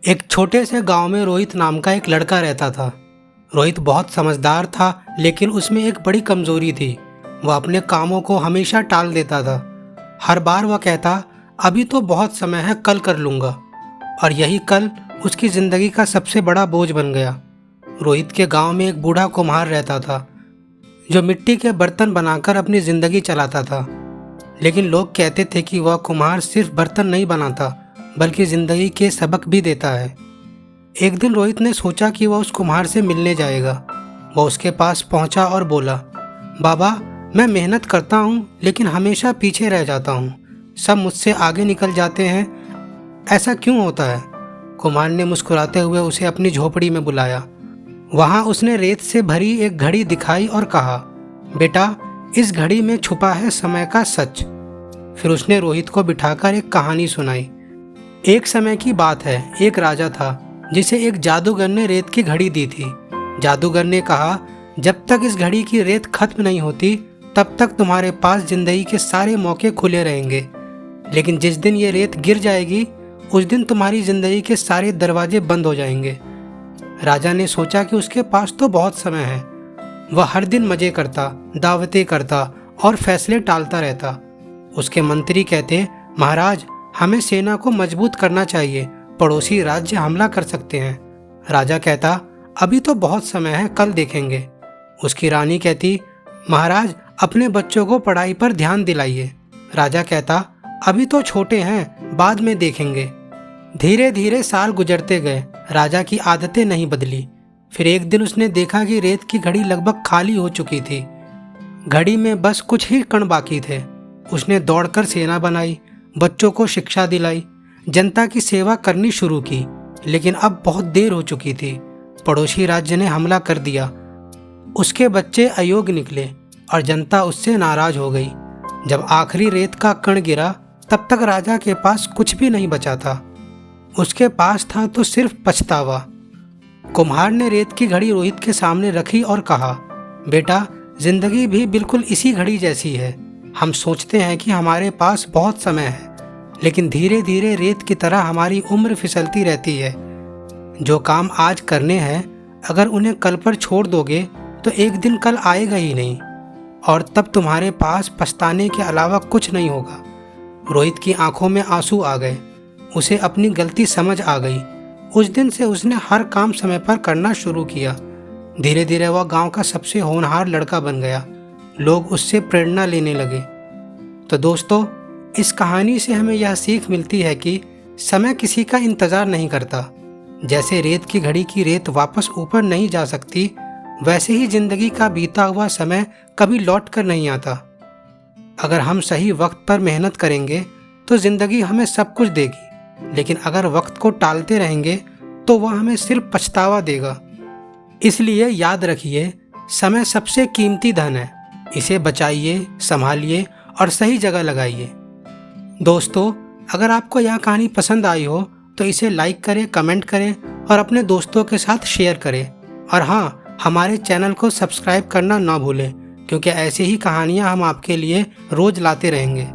एक छोटे से गांव में रोहित नाम का एक लड़का रहता था। रोहित बहुत समझदार था, लेकिन उसमें एक बड़ी कमजोरी थी। वह अपने कामों को हमेशा टाल देता था। हर बार वह कहता, अभी तो बहुत समय है, कल कर लूँगा। और यही कल उसकी ज़िंदगी का सबसे बड़ा बोझ बन गया। रोहित के गांव में एक बूढ़ा कुम्हार रहता था, जो मिट्टी के बर्तन बनाकर अपनी ज़िंदगी चलाता था। लेकिन लोग कहते थे कि वह कुम्हार सिर्फ बर्तन नहीं बनाता, बल्कि ज़िंदगी के सबक भी देता है। एक दिन रोहित ने सोचा कि वह उस कुम्हार से मिलने जाएगा। वह उसके पास पहुंचा और बोला, बाबा, मैं मेहनत करता हूं, लेकिन हमेशा पीछे रह जाता हूं। सब मुझसे आगे निकल जाते हैं, ऐसा क्यों होता है? कुम्हार ने मुस्कुराते हुए उसे अपनी झोपड़ी में बुलाया। वहां उसने रेत से भरी एक घड़ी दिखाई और कहा, बेटा, इस घड़ी में छुपा है समय का सच। फिर उसने रोहित को बिठाकर एक कहानी सुनाई। एक समय की बात है, एक राजा था जिसे एक जादूगर ने रेत की घड़ी दी थी। जादूगर ने कहा, जब तक इस घड़ी की रेत खत्म नहीं होती, तब तक तुम्हारे पास जिंदगी के सारे मौके खुले रहेंगे। लेकिन जिस दिन ये रेत गिर जाएगी, उस दिन तुम्हारी जिंदगी के सारे दरवाजे बंद हो जाएंगे। राजा ने सोचा कि उसके पास तो बहुत समय है। वह हर दिन मजे करता, दावतें करता और फैसले टालता रहता। उसके मंत्री कहते, महाराज, हमें सेना को मजबूत करना चाहिए, पड़ोसी राज्य हमला कर सकते हैं। राजा कहता, अभी तो बहुत समय है, कल देखेंगे। उसकी रानी कहती, महाराज, अपने बच्चों को पढ़ाई पर ध्यान दिलाइए। राजा कहता, अभी तो छोटे हैं, बाद में देखेंगे। धीरे धीरे साल गुजरते गए। राजा की आदतें नहीं बदली। फिर एक दिन उसने देखा कि रेत की घड़ी लगभग खाली हो चुकी थी। घड़ी में बस कुछ ही कण बाकी थे। उसने दौड़कर सेना बनाई, बच्चों को शिक्षा दिलाई, जनता की सेवा करनी शुरू की। लेकिन अब बहुत देर हो चुकी थी। पड़ोसी राज्य ने हमला कर दिया। उसके बच्चे अयोग्य निकले और जनता उससे नाराज हो गई। जब आखिरी रेत का कण गिरा, तब तक राजा के पास कुछ भी नहीं बचा था। उसके पास था तो सिर्फ पछतावा। कुम्हार ने रेत की घड़ी रोहित के सामने रखी और कहा, बेटा, जिंदगी भी बिल्कुल इसी घड़ी जैसी है। हम सोचते हैं कि हमारे पास बहुत समय है, लेकिन धीरे धीरे रेत की तरह हमारी उम्र फिसलती रहती है। जो काम आज करने हैं, अगर उन्हें कल पर छोड़ दोगे तो एक दिन कल आएगा ही नहीं, और तब तुम्हारे पास पछताने के अलावा कुछ नहीं होगा। रोहित की आंखों में आंसू आ गए। उसे अपनी गलती समझ आ गई। उस दिन से उसने हर काम समय पर करना शुरू किया। धीरे धीरे वह गांव का सबसे होनहार लड़का बन गया। लोग उससे प्रेरणा लेने लगे। तो दोस्तों, इस कहानी से हमें यह सीख मिलती है कि समय किसी का इंतज़ार नहीं करता। जैसे रेत की घड़ी की रेत वापस ऊपर नहीं जा सकती, वैसे ही जिंदगी का बीता हुआ समय कभी लौट कर नहीं आता। अगर हम सही वक्त पर मेहनत करेंगे तो जिंदगी हमें सब कुछ देगी, लेकिन अगर वक्त को टालते रहेंगे तो वह हमें सिर्फ पछतावा देगा। इसलिए याद रखिए, समय सबसे कीमती धन है। इसे बचाइए, संभालिए और सही जगह लगाइए। दोस्तों, अगर आपको यह कहानी पसंद आई हो तो इसे लाइक करें, कमेंट करें और अपने दोस्तों के साथ शेयर करें। और हाँ, हमारे चैनल को सब्सक्राइब करना ना भूलें, क्योंकि ऐसी ही कहानियाँ हम आपके लिए रोज़ लाते रहेंगे।